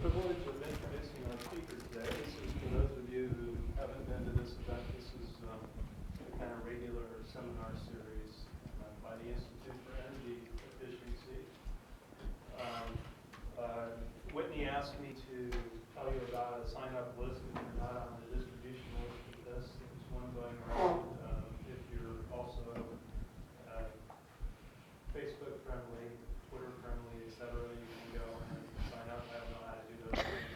privilege of introducing our speaker today. This is for those of you who haven't been to this event. This is a kind of regular seminar series by the Institute for Energy Efficiency. Whitney asked me to tell you about a sign-up list if you're not on the distribution list of this. There's one going around. If you're also Facebook friendly, Twitter friendly, etc., you can go and sign up. I don't know how to do those things.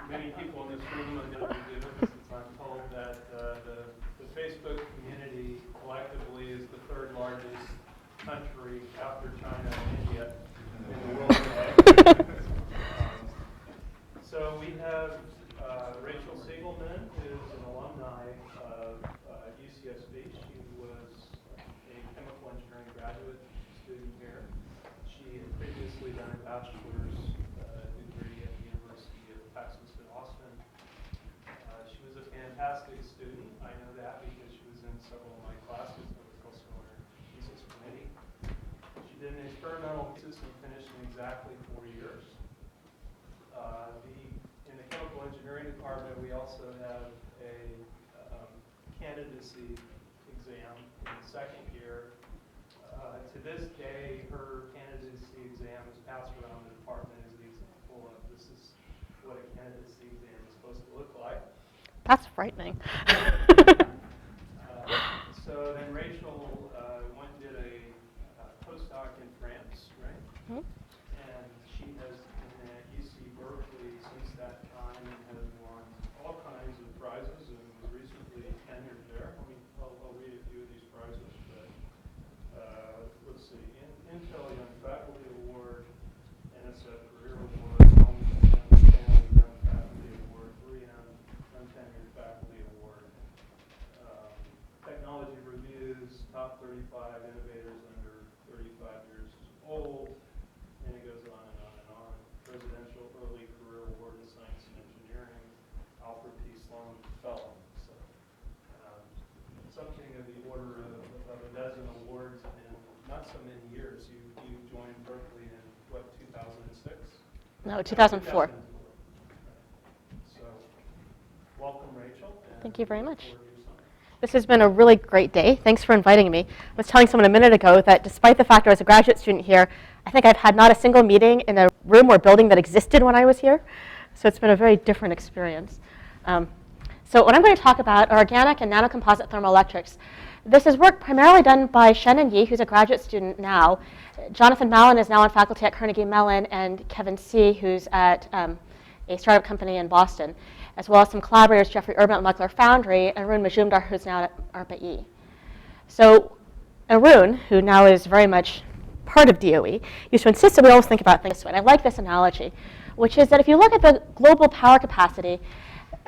Many people in this room are going to be doing this. I'm told that the Facebook community collectively is the third largest country after China and India in the world today. So we have Rachel Segalman, who is an alumni of UCSB. She was a chemical engineering graduate student here. She had previously done a bachelor's degree at the University of Texas at Austin. She was a fantastic student. I know that because she was in several of my classes. I was also on her thesis committee. She did an experimental thesis and finished in exactly 4 years. In the chemical engineering department, we also have a candidacy exam in the second year. To this day, her candidacy exam is passed around the department as the example of this is what a candidacy exam is supposed to look like. That's frightening. So then Rachel went and did a postdoc in France, right? Mm-hmm. And she has been at UC Berkeley since that time and has won all kinds of prizes and was recently tenured there. I'll read a few of these prizes. But, let's see, Intel Young Faculty Award, NSF Career Award, Stanley Young Faculty Award, 3M Untenured Faculty Award, Technology Reviews, Top 35 Innovators Under 35 Years Old, and it goes on and on and on. Presidential Early Career Award in Science and Engineering, Alfred P. Sloan Fellow. So, something of the order of a dozen awards in not so many years. You joined Berkeley in, what, 2006? No, 2004. So, welcome, Rachel. Thank you very much. This has been a really great day. Thanks for inviting me. I was telling someone a minute ago that despite the fact I was a graduate student here, I think I've had not a single meeting in a room or building that existed when I was here. So it's been a very different experience. So what I'm going to talk about are organic and nanocomposite thermoelectrics. This is work primarily done by Shannon Yi, who's a graduate student now. Jonathan Mallon is now on faculty at Carnegie Mellon, and Kevin See, who's at a startup company in Boston, as well as some collaborators, Jeffrey Urban at Molecular Foundry, and Arun Majumdar, who's now at ARPA-E. So Arun, who now is very much part of DOE, used to insist that we always think about things this way. And I like this analogy, which is that if you look at the global power capacity,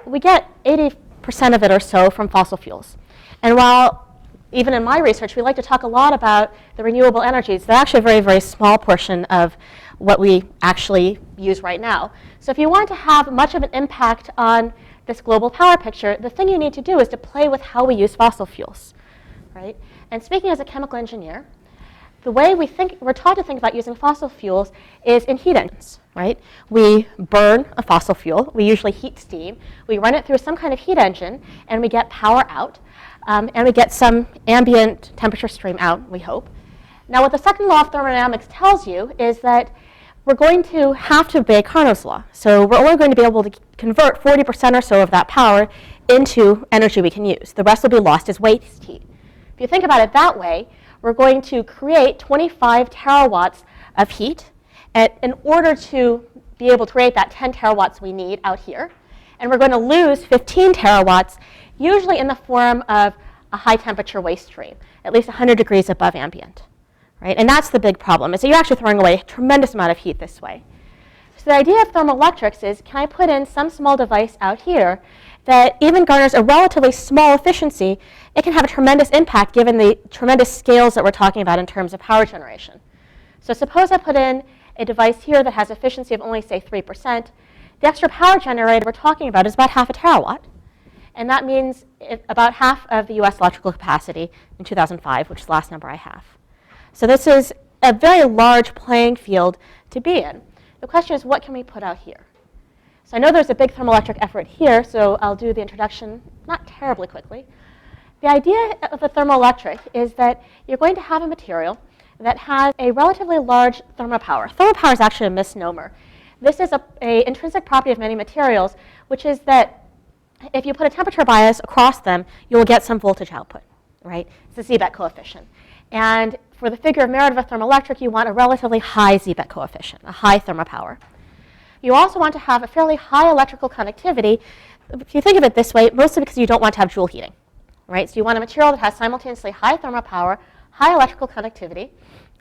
we get 80% of it or so from fossil fuels. And while even in my research, we like to talk a lot about the renewable energies, they're actually a very, very small portion of what we actually use right now. So if you want to have much of an impact on this global power picture, the thing you need to do is to play with how we use fossil fuels, right? And speaking as a chemical engineer, the way we're taught to think about using fossil fuels is in heat engines, right? We burn a fossil fuel. We usually heat steam. We run it through some kind of heat engine, and we get power out. And we get some ambient temperature stream out, we hope. Now, what the second law of thermodynamics tells you is that we're going to have to obey Carnot's law. So we're only going to be able to convert 40% or so of that power into energy we can use. The rest will be lost as waste heat. If you think about it that way, we're going to create 25 terawatts of heat in order to be able to create that 10 terawatts we need out here. And we're going to lose 15 terawatts, usually in the form of a high temperature waste stream, at least 100 degrees above ambient. Right? And that's the big problem, is that you're actually throwing away a tremendous amount of heat this way. So the idea of thermoelectrics is, can I put in some small device out here that even garners a relatively small efficiency? It can have a tremendous impact given the tremendous scales that we're talking about in terms of power generation. So suppose I put in a device here that has efficiency of only, say, 3%. The extra power generated we're talking about is about half a terawatt. And that means about half of the US electrical capacity in 2005, which is the last number I have. So this is a very large playing field to be in. The question is, what can we put out here? So I know there's a big thermoelectric effort here, so I'll do the introduction not terribly quickly. The idea of a thermoelectric is that you're going to have a material that has a relatively large thermopower. Thermopower is actually a misnomer. This is an intrinsic property of many materials, which is that if you put a temperature bias across them, you will get some voltage output, right? It's the Seebeck coefficient. And for the figure of merit of a thermoelectric, you want a relatively high Seebeck coefficient, a high thermopower. You also want to have a fairly high electrical conductivity. If you think of it this way, mostly because you don't want to have Joule heating, right? So you want a material that has simultaneously high thermopower, high electrical conductivity,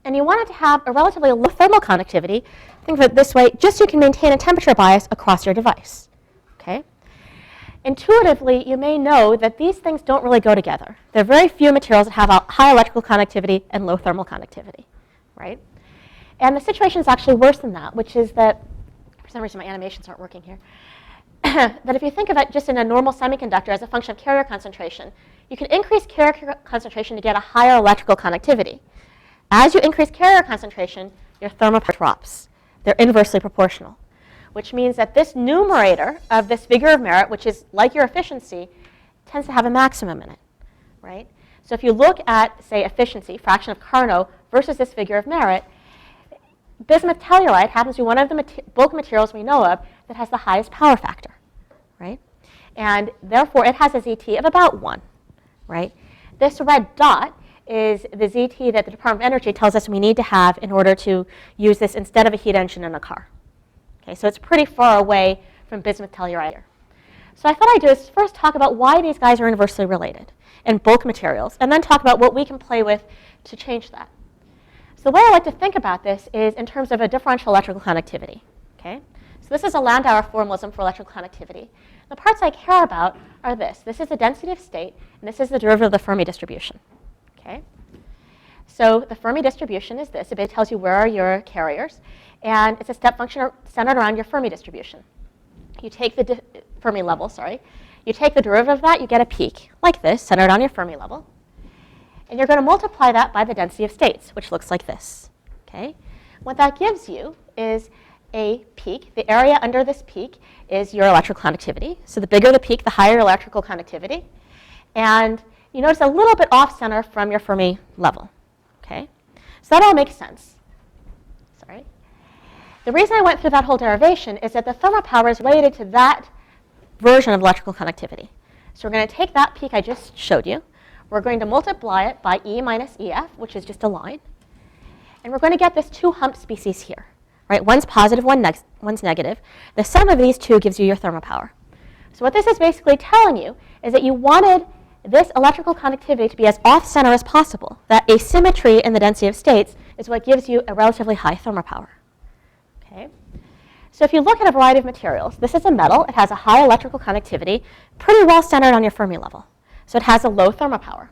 and you want it to have a relatively low thermal conductivity. Think of it this way, just so you can maintain a temperature bias across your device, okay? Intuitively, you may know that these things don't really go together. There are very few materials that have a high electrical conductivity and low thermal conductivity, right? And the situation is actually worse than that, which is that, for some reason my animations aren't working here, that if you think of it just in a normal semiconductor as a function of carrier concentration, you can increase carrier concentration to get a higher electrical conductivity. As you increase carrier concentration, your thermopower drops. They're inversely proportional, which means that this numerator of this figure of merit, which is like your efficiency, tends to have a maximum in it, right? So if you look at, say, efficiency, fraction of Carnot, versus this figure of merit, bismuth telluride happens to be one of the bulk materials we know of that has the highest power factor, right? And therefore, it has a ZT of about 1, right? This red dot is the ZT that the Department of Energy tells us we need to have in order to use this instead of a heat engine in a car. Okay, so it's pretty far away from bismuth telluride. So I thought I'd do is first talk about why these guys are inversely related in bulk materials, and then talk about what we can play with to change that. So the way I like to think about this is in terms of a differential electrical conductivity. Okay? So this is a Landauer formalism for electrical conductivity. The parts I care about are this. This is the density of state, and this is the derivative of the Fermi distribution. Okay? So the Fermi distribution is this. It tells you where are your carriers, and it's a step function centered around your Fermi distribution. You take the Fermi level, sorry. You take the derivative of that, you get a peak like this, centered on your Fermi level. And you're going to multiply that by the density of states, which looks like this. Okay? What that gives you is a peak. The area under this peak is your electrical conductivity. So the bigger the peak, the higher electrical conductivity. And you notice a little bit off-center from your Fermi level. Okay? So that all makes sense. Sorry. The reason I went through that whole derivation is that the thermopower is related to that version of electrical conductivity. So we're going to take that peak I just showed you. We're going to multiply it by E minus EF, which is just a line. And we're going to get this two-humped species here. Right? One's positive, one's negative. The sum of these two gives you your thermopower. So what this is basically telling you is that you wanted this electrical conductivity to be as off-center as possible. That asymmetry in the density of states is what gives you a relatively high thermopower. Okay? So if you look at a variety of materials, this is a metal. It has a high electrical conductivity, pretty well centered on your Fermi level. So it has a low thermopower.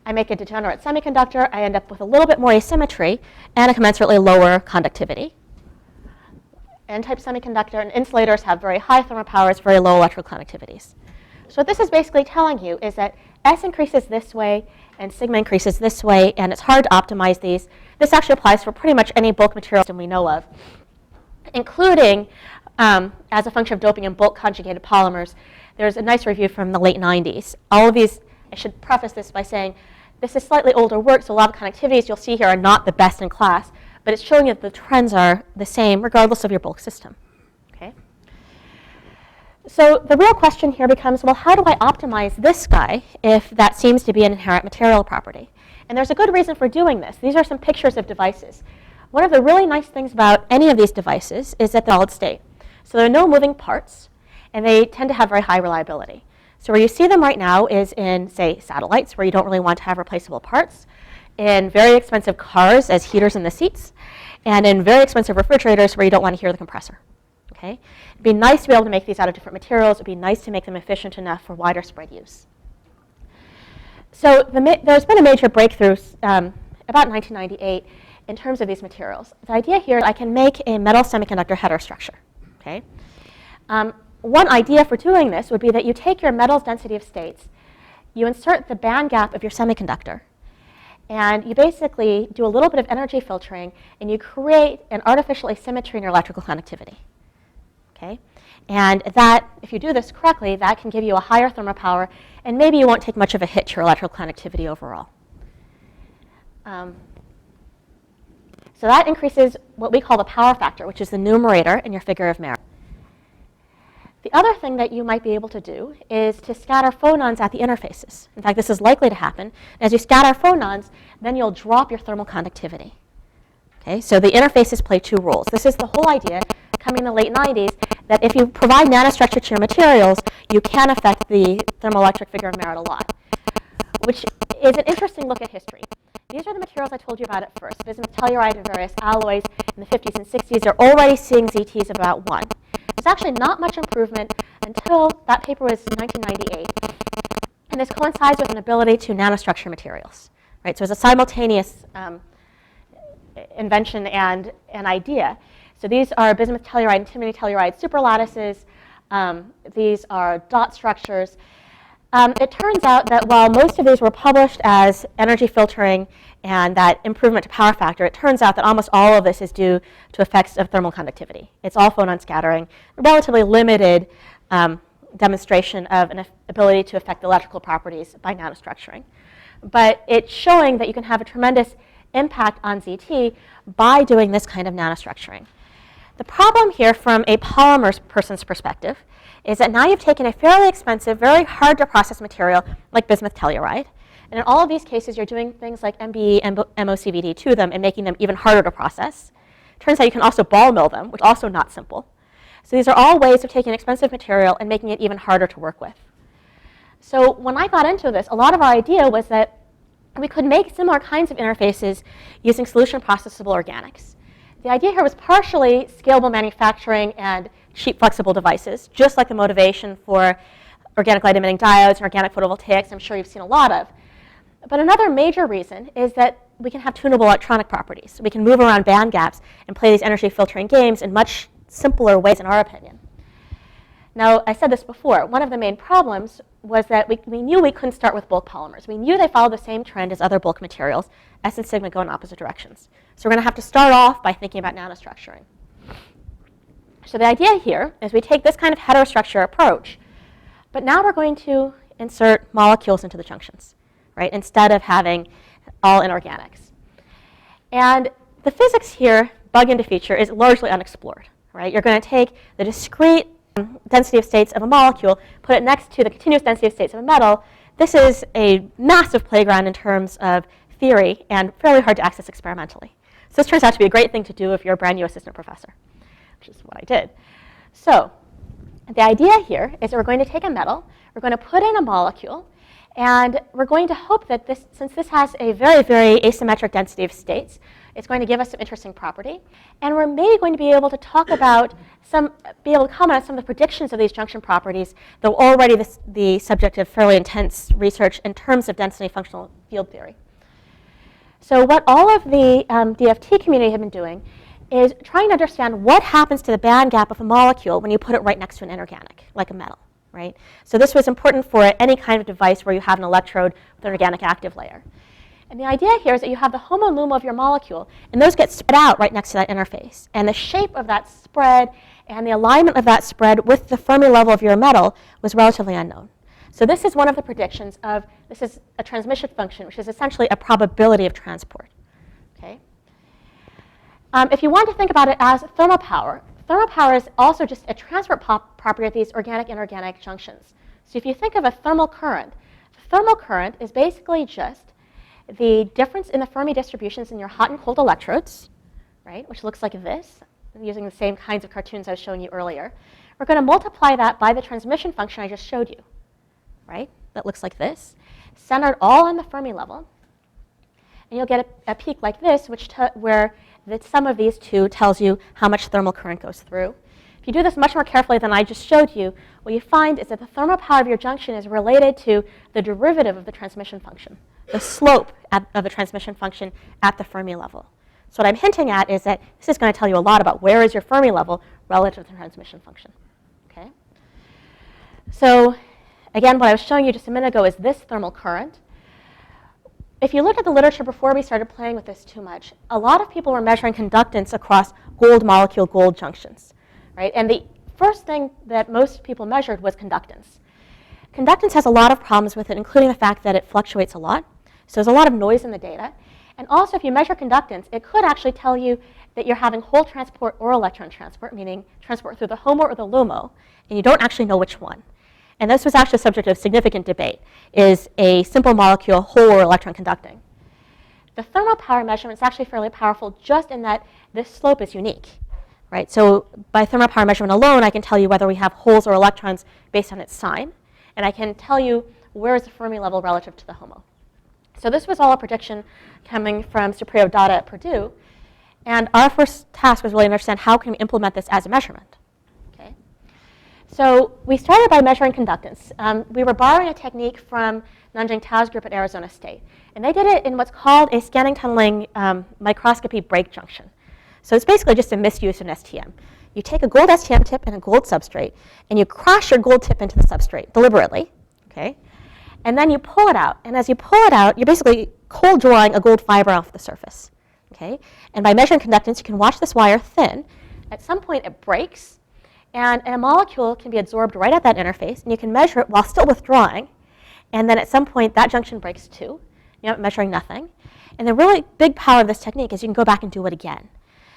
I make a degenerate semiconductor. I end up with a little bit more asymmetry and a commensurately lower conductivity. N-type semiconductor and insulators have very high thermopowers, very low electrical conductivities. So what this is basically telling you is that S increases this way and sigma increases this way, and it's hard to optimize these. This actually applies for pretty much any bulk material system we know of, including as a function of doping in bulk conjugated polymers. There's a nice review from the late 90s. All of these, I should preface this by saying, this is slightly older work, so a lot of conductivities you'll see here are not the best in class, but it's showing you that the trends are the same regardless of your bulk system. Okay? So the real question here becomes, well, how do I optimize this guy if that seems to be an inherent material property? And there's a good reason for doing this. These are some pictures of devices. One of the really nice things about any of these devices is that they're solid state. So there are no moving parts, and they tend to have very high reliability. So where you see them right now is in, say, satellites, where you don't really want to have replaceable parts, in very expensive cars as heaters in the seats, and in very expensive refrigerators where you don't want to hear the compressor. Okay? It'd be nice to be able to make these out of different materials. It'd be nice to make them efficient enough for wider spread use. So there's been a major breakthrough about 1998 in terms of these materials. The idea here is I can make a metal semiconductor heterostructure. Okay? One idea for doing this would be that you take your metal's density of states, you insert the band gap of your semiconductor, And you basically do a little bit of energy filtering, and you create an artificial asymmetry in your electrical conductivity. Okay? And that, if you do this correctly, that can give you a higher thermopower, and maybe you won't take much of a hit to your electrical conductivity overall. So that increases what we call the power factor, which is the numerator in your figure of merit. The other thing that you might be able to do is to scatter phonons at the interfaces. In fact, this is likely to happen. As you scatter phonons, then you'll drop your thermal conductivity. Okay, so the interfaces play two roles. This is the whole idea coming in the late 90s that if you provide nanostructure to your materials, you can affect the thermoelectric figure of merit a lot, which is an interesting look at history. These are the materials I told you about at first, bismuth telluride and various alloys in the 50s and 60s. They're already seeing ZTs of about 1. There's actually not much improvement until that paper was 1998. And this coincides with an ability to nanostructure materials. Right? So it's a simultaneous invention and an idea. So these are bismuth telluride and antimony telluride superlattices. These are dot structures. It turns out that while most of these were published as energy filtering and that improvement to power factor, it turns out that almost all of this is due to effects of thermal conductivity. It's all phonon scattering, a relatively limited demonstration of an ability to affect electrical properties by nanostructuring. But it's showing that you can have a tremendous impact on ZT by doing this kind of nanostructuring. The problem here from a polymer person's perspective is that now you've taken a fairly expensive, very hard to process material like bismuth telluride, and in all of these cases you're doing things like MBE and MOCVD to them and making them even harder to process. Turns out you can also ball mill them, which is also not simple. So these are all ways of taking expensive material and making it even harder to work with. So when I got into this, a lot of our idea was that we could make similar kinds of interfaces using solution processible organics. The idea here was partially scalable manufacturing and cheap flexible devices, just like the motivation for organic light emitting diodes and organic photovoltaics I'm sure you've seen a lot of. But another major reason is that we can have tunable electronic properties. We can move around band gaps and play these energy filtering games in much simpler ways in our opinion. Now, I said this before, one of the main problems was that we knew we couldn't start with bulk polymers. We knew they followed the same trend as other bulk materials. S and sigma go in opposite directions. So we're going to have to start off by thinking about nanostructuring. So the idea here is we take this kind of heterostructure approach, but now we're going to insert molecules into the junctions, right, instead of having all inorganics. And the physics here, bug into feature, is largely unexplored. Right? You're going to take the discrete density of states of a molecule, put it next to the continuous density of states of a metal. This is a massive playground in terms of theory and fairly hard to access experimentally. So this turns out to be a great thing to do if you're a brand new assistant professor, which is what I did. So the idea here is that we're going to take a metal, we're going to put in a molecule, and we're going to hope that this, since this has a very, very asymmetric density of states, it's going to give us some interesting property. And we're maybe going to be able to talk about be able to comment on some of the predictions of these junction properties that were already the subject of fairly intense research in terms of density functional field theory. So what all of the DFT community have been doing is trying to understand what happens to the band gap of a molecule when you put it right next to an inorganic, like a metal. Right? So this was important for any kind of device where you have an electrode with an organic active layer. And the idea here is that you have the homoluma of your molecule, and those get spread out right next to that interface. And the shape of that spread and the alignment of that spread with the Fermi level of your metal was relatively unknown. So this is one of the predictions of, this is a transmission function, which is essentially a probability of transport. Okay? If you want to think about it as thermopower, thermopower is also just a transport property of these organic-inorganic junctions. So if you think of a thermal current, the thermal current is basically just the difference in the Fermi distributions in your hot and cold electrodes, right, which looks like this, using the same kinds of cartoons I was showing you earlier. We're going to multiply that by the transmission function I just showed you, right? That looks like this, centered all on the Fermi level. And you'll get a peak like this, where the sum of these two tells you how much thermal current goes through. If you do this much more carefully than I just showed you, what you find is that the thermal power of your junction is related to the derivative of the transmission function, the slope of the transmission function at the Fermi level. So what I'm hinting at is that this is going to tell you a lot about where is your Fermi level relative to the transmission function. Okay? So again, what I was showing you just a minute ago is this thermal current. if you look at the literature before we started playing with this too much, a lot of people were measuring conductance across gold molecule gold junctions, right? And the first thing that most people measured was conductance. Conductance has a lot of problems with it, including the fact that it fluctuates a lot. So there's a lot of noise in the data. And also, if you measure conductance, it could actually tell you that you're having hole transport or electron transport, meaning transport through the HOMO or the LUMO, and you don't actually know which one. And this was actually a subject of significant debate. Is a simple molecule hole or electron conducting? The thermopower measurement is actually fairly powerful just in that this slope is unique, right? So by thermopower measurement alone, I can tell you whether we have holes or electrons based on its sign, and I can tell you where is the Fermi level relative to the HOMO. So this was all a prediction coming from Supriyo Datta at Purdue, and our first task was really to understand how can we implement this as a measurement. Okay? So we started by measuring conductance. We were borrowing a technique from Nanjing Tao's group at Arizona State, and they did it in what's called a scanning tunneling microscopy break junction. So it's basically just a misuse of an STM. You take a gold STM tip and a gold substrate, and you crush your gold tip into the substrate deliberately, okay? And then you pull it out. And as you pull it out, you're basically cold drawing a gold fiber off the surface, okay? And by measuring conductance, you can watch this wire thin. At some point, it breaks, and a molecule can be absorbed right at that interface, and you can measure it while still withdrawing. And then at some point, that junction breaks too. You're not measuring nothing. And the really big power of this technique is you can go back and do it again.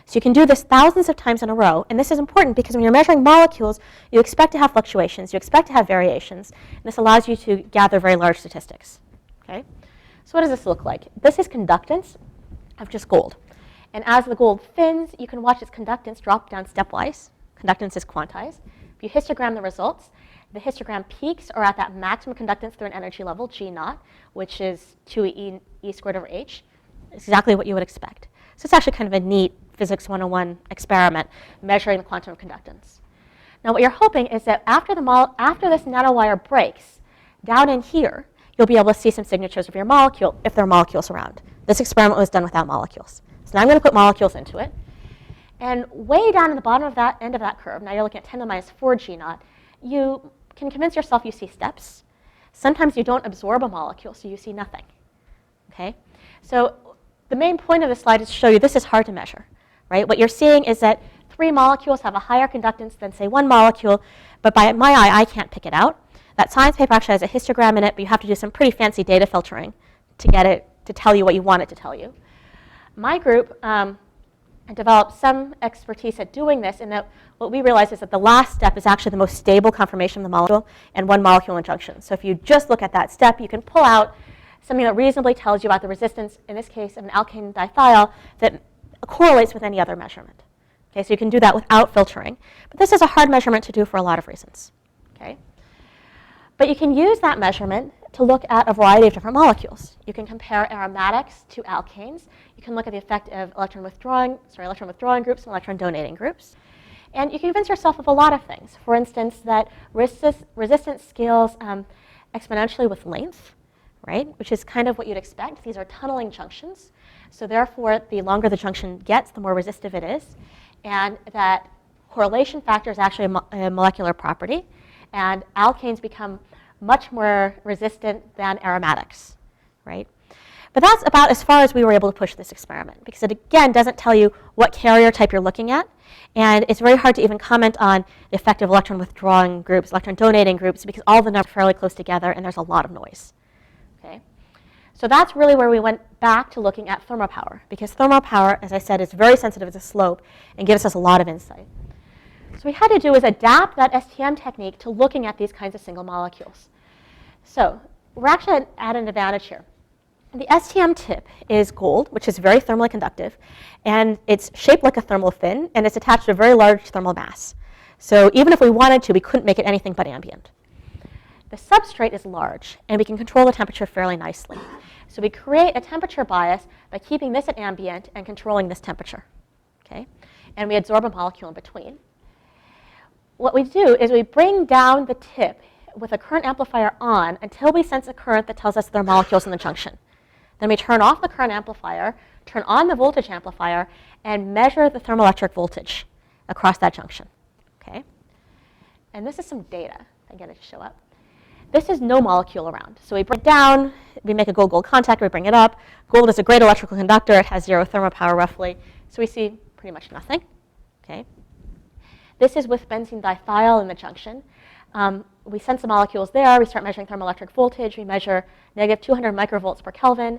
So you can do this thousands of times in a row. And this is important because when you're measuring molecules, you expect to have fluctuations. You expect to have variations. And this allows you to gather very large statistics. Okay? So what does this look like? This is conductance of just gold. And as the gold thins, you can watch its conductance drop down stepwise. Conductance is quantized. If you histogram the results, the histogram peaks are at that maximum conductance through an energy level, G naught, which is 2e squared over h. It's exactly what you would expect. So it's actually kind of a neat Physics 101 experiment measuring the quantum of conductance. Now what you're hoping is that after this nanowire breaks, down in here, you'll be able to see some signatures of your molecule if there are molecules around. This experiment was done without molecules. So now I'm going to put molecules into it. And way down in the bottom of that end of that curve, now you're looking at 10 to the minus 4 G naught, you can convince yourself you see steps. Sometimes you don't absorb a molecule, so you see nothing. Okay? So the main point of this slide is to show you this is hard to measure. Right? What you're seeing is that 3 molecules have a higher conductance than, say, 1 molecule, but by my eye, I can't pick it out. That science paper actually has a histogram in it, but you have to do some pretty fancy data filtering to get it to tell you what you want it to tell you. My group developed some expertise at doing this, in that what we realized is that the last step is actually the most stable conformation of the molecule and 1 molecule in junction. So if you just look at that step, you can pull out something that reasonably tells you about the resistance, in this case, of an alkane dithiol that correlates with any other measurement. Okay, so you can do that without filtering. But this is a hard measurement to do for a lot of reasons. Okay? But you can use that measurement to look at a variety of different molecules. You can compare aromatics to alkanes. You can look at the effect of electron withdrawing groups and electron donating groups. And you can convince yourself of a lot of things. For instance, that resistance scales exponentially with length, right? Which is kind of what you'd expect. These are tunneling junctions. So therefore, the longer the junction gets, the more resistive it is. And that correlation factor is actually a molecular property. And alkanes become much more resistant than aromatics, right? But that's about as far as we were able to push this experiment, because it, again, doesn't tell you what carrier type you're looking at. And it's very hard to even comment on the effect of electron withdrawing groups, electron donating groups, because all the numbers are fairly close together, and there's a lot of noise. Okay? So that's really where we went back to looking at thermopower, because thermopower, as I said, is very sensitive to slope and gives us a lot of insight. So what we had to do is adapt that STM technique to looking at these kinds of single molecules. So we're actually at an advantage here. The STM tip is gold, which is very thermally conductive, and it's shaped like a thermal fin, and it's attached to a very large thermal mass. So even if we wanted to, we couldn't make it anything but ambient. The substrate is large, and we can control the temperature fairly nicely. So we create a temperature bias by keeping this at ambient and controlling this temperature. Okay? And we absorb a molecule in between. What we do is we bring down the tip with a current amplifier on until we sense a current that tells us there are molecules in the junction. Then we turn off the current amplifier, turn on the voltage amplifier, and measure the thermoelectric voltage across that junction. Okay? And this is some data. I get it to show up. This is no molecule around. So we bring it down, we make a gold-gold contact, we bring it up. Gold is a great electrical conductor. It has 0 thermopower roughly. So we see pretty much nothing. Okay. This is with benzene dithiol in the junction. We sense the molecules there. We start measuring thermoelectric voltage. We measure negative 200 microvolts per Kelvin.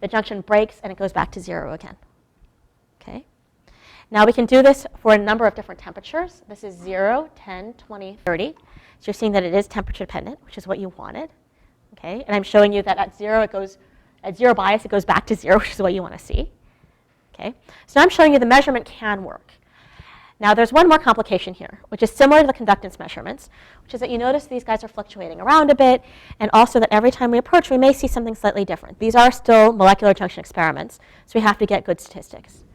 The junction breaks, and it goes back to 0 again. Okay. Now we can do this for a number of different temperatures. This is 0, 10, 20, 30. So you're seeing that it is temperature dependent, which is what you wanted. Okay. And I'm showing you that at 0, at 0 bias, it goes back to 0, which is what you want to see. Okay. So now I'm showing you the measurement can work. Now there's one more complication here, which is similar to the conductance measurements, which is that you notice these guys are fluctuating around a bit, and also that every time we approach, we may see something slightly different. These are still molecular junction experiments, so we have to get good statistics.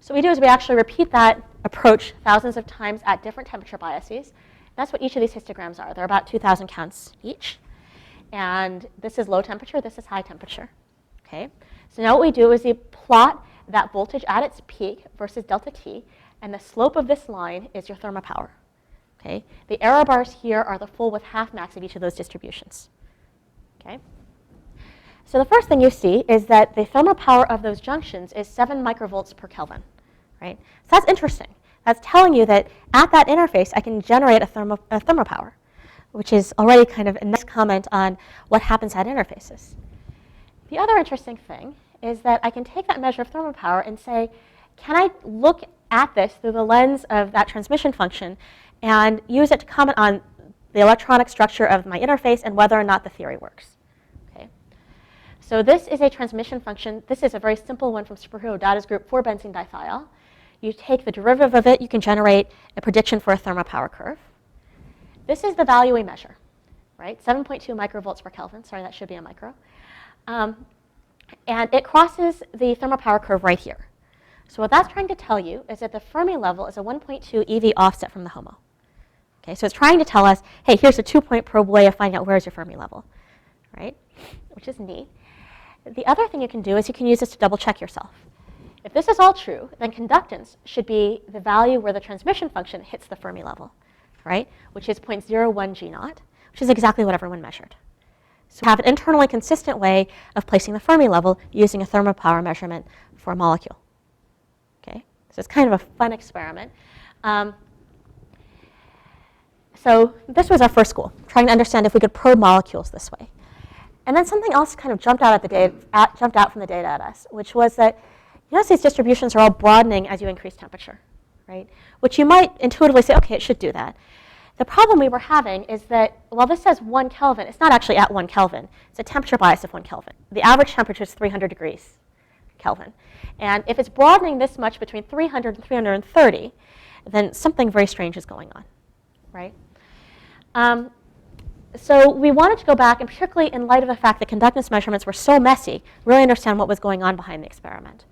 So what we do is we actually repeat that approach thousands of times at different temperature biases. That's what each of these histograms are. They're about 2,000 counts each. And this is low temperature, this is high temperature. Okay? So now what we do is we plot that voltage at its peak versus delta T, and the slope of this line is your thermopower. Okay? The error bars here are the full with half max of each of those distributions. Okay? So the first thing you see is that the thermopower of those junctions is 7 microvolts per Kelvin. Right? So that's interesting. That's telling you that at that interface, I can generate a thermopower, which is already kind of a nice comment on what happens at interfaces. The other interesting thing is that I can take that measure of thermopower and say, can I look at this through the lens of that transmission function and use it to comment on the electronic structure of my interface and whether or not the theory works. Okay. So this is a transmission function. This is a very simple one from Superhero Data's group for benzene dithiol. You take the derivative of it, you can generate a prediction for a thermopower curve. This is the value we measure, right? 7.2 microvolts per Kelvin. Sorry, that should be a micro. And it crosses the thermopower curve right here. So what that's trying to tell you is that the Fermi level is a 1.2 EV offset from the HOMO. Okay, so it's trying to tell us, hey, here's a 2-point probe way of finding out where's your Fermi level, right? Which is neat. The other thing you can do is you can use this to double check yourself. If this is all true, then conductance should be the value where the transmission function hits the Fermi level, right? Which is 0.01 G naught, which is exactly what everyone measured. So we have an internally consistent way of placing the Fermi level using a thermopower measurement for a molecule. Okay, so it's kind of a fun experiment. So this was our first goal, trying to understand if we could probe molecules this way. And then something else kind of jumped out from the data at us, which was that you notice these distributions are all broadening as you increase temperature, right? Which you might intuitively say, okay, it should do that. The problem we were having is that while this says 1 Kelvin, it's not actually at 1 Kelvin. It's a temperature bias of 1 Kelvin. The average temperature is 300 degrees Kelvin. And if it's broadening this much between 300 and 330, then something very strange is going on, right? So we wanted to go back, and particularly in light of the fact that conductance measurements were so messy, really understand what was going on behind the experiment.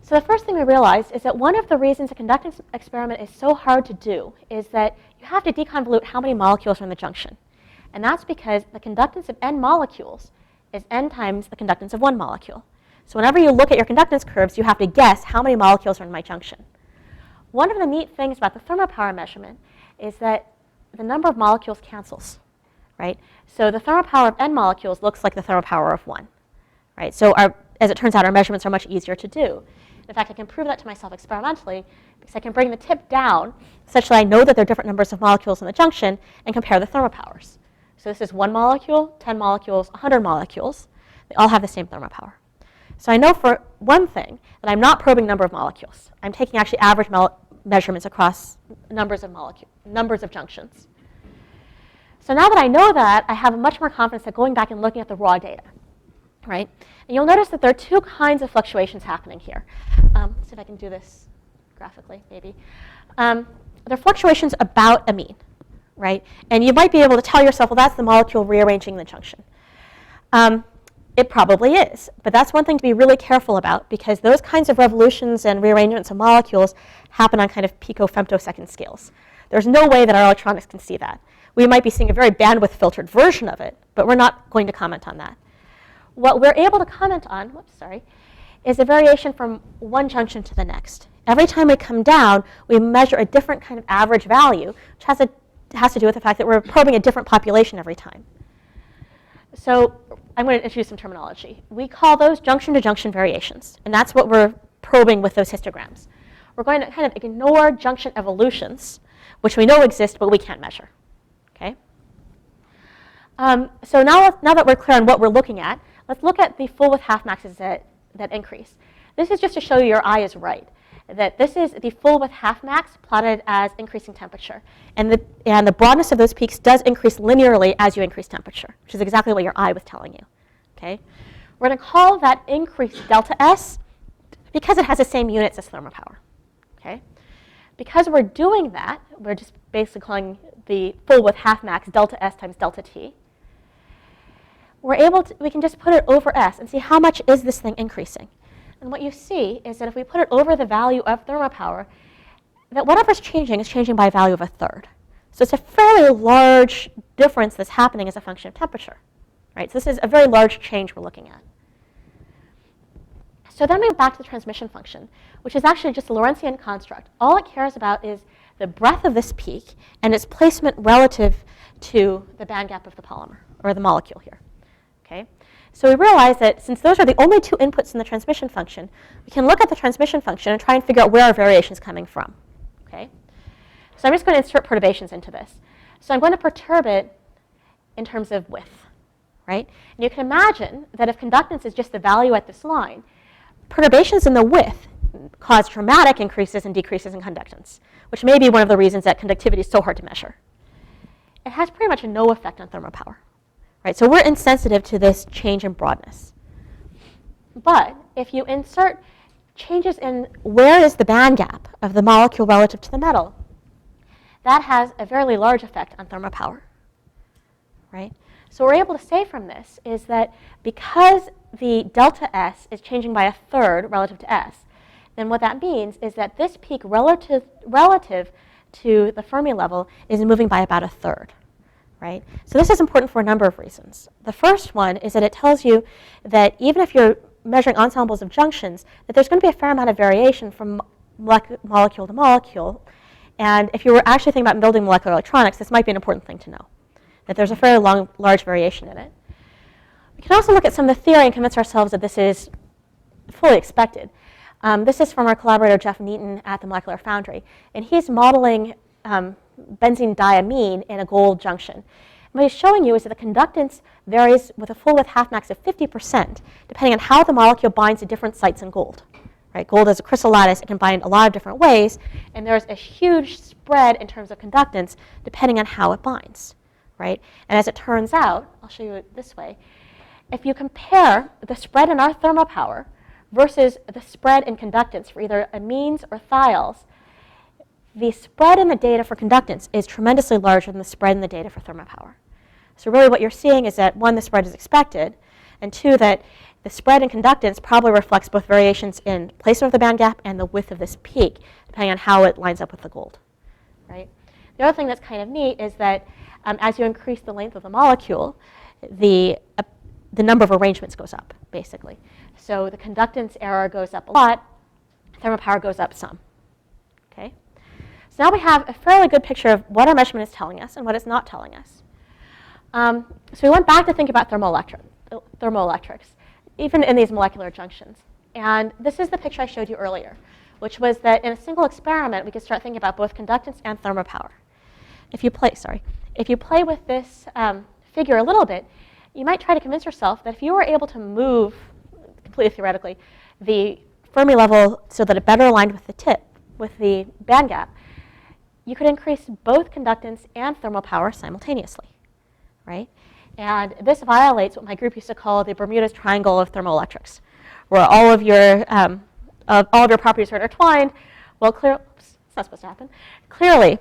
So the first thing we realized is that one of the reasons a conductance experiment is so hard to do is that you have to deconvolute how many molecules are in the junction. And that's because the conductance of n molecules is n times the conductance of one molecule. So whenever you look at your conductance curves, you have to guess how many molecules are in my junction. One of the neat things about the thermopower measurement is that the number of molecules cancels, right? So the thermopower of n molecules looks like the thermopower of 1, right? So as it turns out, our measurements are much easier to do. In fact, I can prove that to myself experimentally because I can bring the tip down such that I know that there are different numbers of molecules in the junction and compare the thermopowers. So this is 1 molecule, 10 molecules, 100 molecules. They all have the same thermopower. So I know for one thing that I'm not probing number of molecules. I'm taking actually average measurements across numbers of junctions. So now that I know that, I have much more confidence that going back and looking at the raw data, right? And you'll notice that there are 2 kinds of fluctuations happening here. Let's see if I can do this graphically, maybe. There are fluctuations about a mean, right? And you might be able to tell yourself, well, that's the molecule rearranging the junction. It probably is, but that's one thing to be really careful about because those kinds of revolutions and rearrangements of molecules happen on kind of pico-femtosecond scales. There's no way that our electronics can see that. We might be seeing a very bandwidth-filtered version of it, but we're not going to comment on that. What we're able to comment on, is a variation from one junction to the next. Every time we come down, we measure a different kind of average value, which has a has to do with the fact that we're probing a different population every time. So I'm going to introduce some terminology. We call those junction-to-junction variations, and that's what we're probing with those histograms. We're going to kind of ignore junction evolutions, which we know exist, but we can't measure. Okay? So now that we're clear on what we're looking at, let's look at the full width half maxes that increase. This is just to show you your eye is right, that this is the full width half max plotted as increasing temperature. And the broadness of those peaks does increase linearly as you increase temperature, which is exactly what your eye was telling you. Okay? We're going to call that increase delta S because it has the same units as thermopower. Okay? Because we're doing that, we're just basically calling the full width half max delta S times delta T. We can just put it over S and see how much is this thing increasing. And what you see is that if we put it over the value of thermopower, that whatever's changing is changing by a value of a third. So it's a fairly large difference that's happening as a function of temperature. Right? So this is a very large change we're looking at. So then we go back to the transmission function, which is actually just a Lorentzian construct. All it cares about is the breadth of this peak and its placement relative to the band gap of the polymer, or the molecule here. Okay? So we realize that since those are the only two inputs in the transmission function, we can look at the transmission function and try and figure out where our variation is coming from. Okay? So I'm just going to insert perturbations into this. So I'm going to perturb it in terms of width. Right? And you can imagine that if conductance is just the value at this line, perturbations in the width cause dramatic increases and decreases in conductance, which may be one of the reasons that conductivity is so hard to measure. It has pretty much no effect on thermopower. Right? So we're insensitive to this change in broadness. But if you insert changes in where is the band gap of the molecule relative to the metal, that has a very large effect on thermopower. Right? So what we're able to say from this is that because the delta S is changing by a third relative to S, then what that means is that this peak relative to the Fermi level is moving by about a third. Right? So this is important for a number of reasons. The first one is that it tells you that even if you're measuring ensembles of junctions, that there's going to be a fair amount of variation from molecule to molecule. And if you were actually thinking about building molecular electronics, this might be an important thing to know, that there's a fairly large variation in it. We can also look at some of the theory and convince ourselves that this is fully expected. This is from our collaborator Jeff Neaton at the Molecular Foundry. And he's modeling benzene diamine in a gold junction. And what he's showing you is that the conductance varies with a full width half max of 50%, depending on how the molecule binds to different sites in gold. Right? Gold is a crystal lattice. It can bind a lot of different ways. And there's a huge spread in terms of conductance depending on how it binds. Right? And as it turns out, I'll show you it this way, if you compare the spread in our thermopower versus the spread in conductance for either amines or thiols, the spread in the data for conductance is tremendously larger than the spread in the data for thermopower. So really what you're seeing is that, one, the spread is expected, and two, that the spread in conductance probably reflects both variations in placement of the band gap and the width of this peak, depending on how it lines up with the gold. Right? The other thing that's kind of neat is that as you increase the length of the molecule, the number of arrangements goes up, basically. So the conductance error goes up a lot, thermopower goes up some. Okay? So now we have a fairly good picture of what our measurement is telling us and what it's not telling us. So we went back to think about thermoelectrics, even in these molecular junctions. And this is the picture I showed you earlier, which was that in a single experiment, we could start thinking about both conductance and thermopower. If you play with this figure a little bit, you might try to convince yourself that if you were able to move, completely theoretically, the Fermi level so that it better aligned with the tip, with the band gap, you could increase both conductance and thermopower simultaneously, right? And this violates what my group used to call the Bermuda's Triangle of thermoelectrics, where all of your properties are intertwined. Well, it's not supposed to happen. Clearly,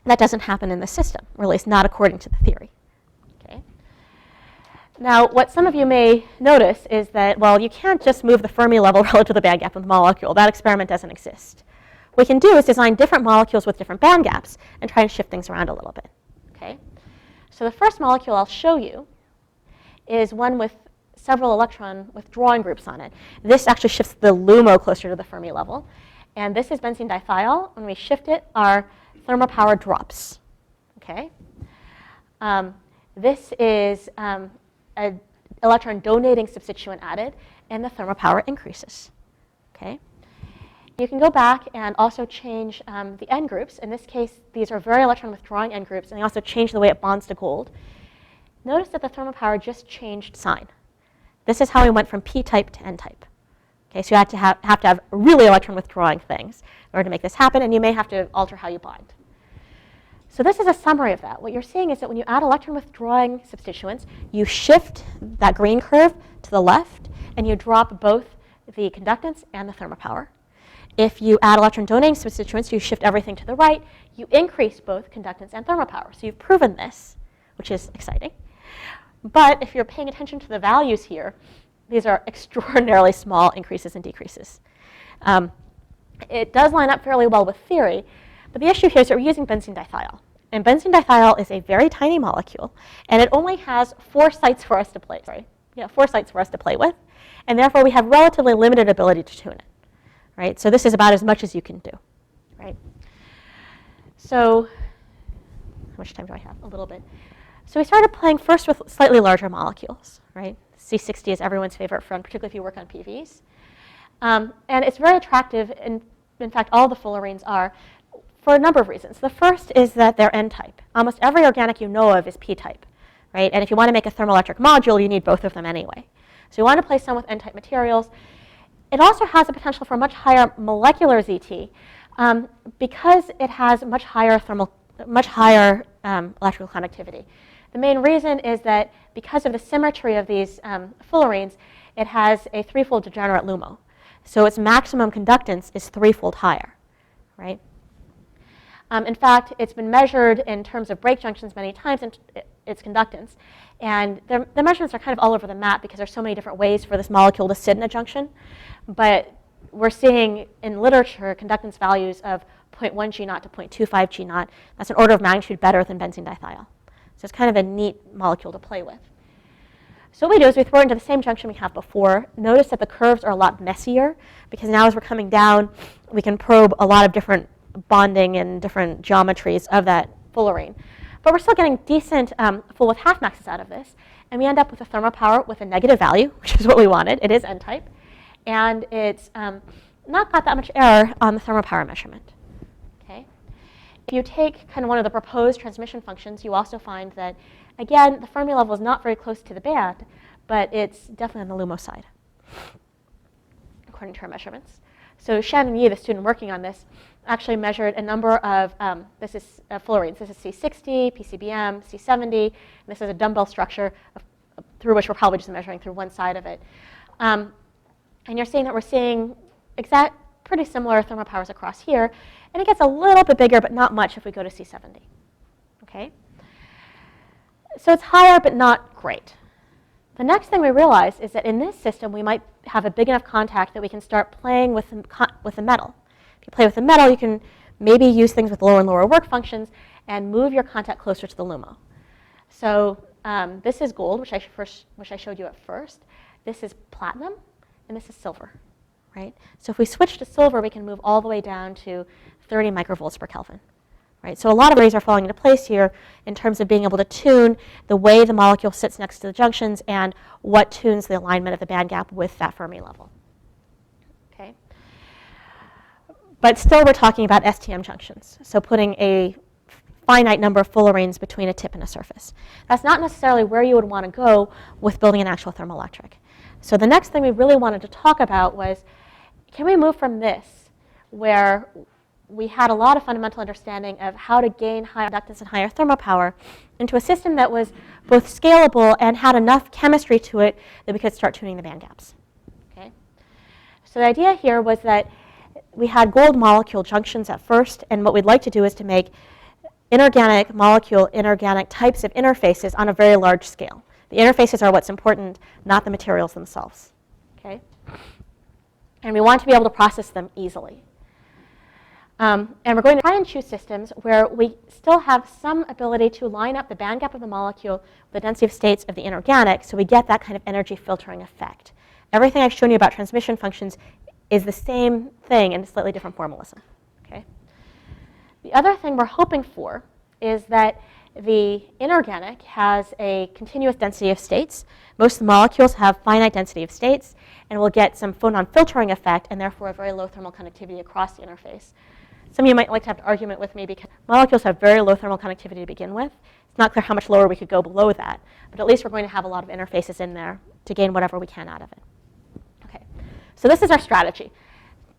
that doesn't happen in the system, or at least not according to the theory. Okay. Now, what some of you may notice is that, well, you can't just move the Fermi level relative to the band gap of the molecule. That experiment doesn't exist. What we can do is design different molecules with different band gaps and try and shift things around a little bit. Okay? So the first molecule I'll show you is one with several electron withdrawing groups on it. This actually shifts the LUMO closer to the Fermi level. And this is benzene dithiol. When we shift it, our thermopower drops. Okay. This is an electron donating substituent added, and the thermopower increases. Okay. You can go back and also change the N groups. In this case, these are very electron withdrawing N groups, and they also change the way it bonds to gold. Notice that the thermopower just changed sign. This is how we went from p-type to n-type. Okay, so you have to have really electron withdrawing things in order to make this happen, and you may have to alter how you bind. So this is a summary of that. What you're seeing is that when you add electron withdrawing substituents, you shift that green curve to the left, and you drop both the conductance and the thermopower. If you add electron donating substituents, you shift everything to the right, you increase both conductance and thermopower. So you've proven this, which is exciting. But if you're paying attention to the values here, these are extraordinarily small increases and decreases. It does line up fairly well with theory, but the issue here is that we're using benzene dithiol. And benzene dithiol is a very tiny molecule, and it only has 4 sites for us to play. 4 sites for us to play with, and therefore we have relatively limited ability to tune it. Right? So this is about as much as you can do. Right? So how much time do I have? A little bit. So we started playing first with slightly larger molecules. Right? C60 is everyone's favorite friend, particularly if you work on PVs. And it's very attractive. In fact, all the fullerenes are, for a number of reasons. The first is that they're N-type. Almost every organic you know of is P-type. Right? And if you want to make a thermoelectric module, you need both of them anyway. So you want to play some with N-type materials. It also has the potential for much higher molecular ZT because it has much higher electrical conductivity. The main reason is that because of the symmetry of these fullerenes, it has a 3-fold degenerate LUMO. So its maximum conductance is 3-fold higher, right? In fact, it's been measured in terms of break junctions many times, and its conductance. And the measurements are kind of all over the map because there's so many different ways for this molecule to sit in a junction. But we're seeing in literature conductance values of 0.1 G naught to 0.25 G naught. That's an order of magnitude better than benzene dithiol. So it's kind of a neat molecule to play with. So what we do is we throw it into the same junction we have before. Notice that the curves are a lot messier because now as we're coming down, we can probe a lot of different bonding and different geometries of that fullerene. But we're still getting decent full with half maxes out of this. And we end up with a thermopower with a negative value, which is what we wanted. It is N-type. And it's not got that much error on the thermopower measurement. Okay? If you take kind of one of the proposed transmission functions, you also find that, again, the Fermi level is not very close to the band, but it's definitely on the LUMO side, according to our measurements. So Shannon Yee, the student working on this, actually measured a number of, this is fullerenes. This is C60, PCBM, C70, and this is a dumbbell structure through which we're probably just measuring through one side of it. And you're seeing that we're seeing pretty similar thermopowers across here. And it gets a little bit bigger, but not much if we go to C70. Okay? So it's higher, but not great. The next thing we realize is that in this system, we might have a big enough contact that we can start playing with the metal. If you play with the metal, you can maybe use things with lower and lower work functions and move your contact closer to the LUMO. So this is gold, which I showed you at first. This is platinum, and this is silver, right? So if we switch to silver, we can move all the way down to 30 microvolts per Kelvin, right? So a lot of ways are falling into place here in terms of being able to tune the way the molecule sits next to the junctions and what tunes the alignment of the band gap with that Fermi level, okay? But still, we're talking about STM junctions, so putting a finite number of fullerenes between a tip and a surface. That's not necessarily where you would want to go with building an actual thermoelectric. So the next thing we really wanted to talk about was, can we move from this, where we had a lot of fundamental understanding of how to gain higher conductance and higher thermopower, into a system that was both scalable and had enough chemistry to it that we could start tuning the band gaps. Okay? So the idea here was that we had gold molecule junctions at first, and what we'd like to do is to make inorganic molecule, inorganic types of interfaces on a very large scale. The interfaces are what's important, not the materials themselves. Okay? And we want to be able to process them easily. And we're going to try and choose systems where we still have some ability to line up the band gap of the molecule with the density of states of the inorganic, so we get that kind of energy filtering effect. Everything I've shown you about transmission functions is the same thing in a slightly different formalism. Okay? The other thing we're hoping for is that The inorganic has a continuous density of states. Most of the molecules have finite density of states, and we'll get some photon filtering effect and therefore a very low thermal conductivity across the interface. Some of you might like to have an argument with me because molecules have very low thermal conductivity to begin with. It's not clear how much lower we could go below that, but at least we're going to have a lot of interfaces in there to gain whatever we can out of it. Okay, so this is our strategy.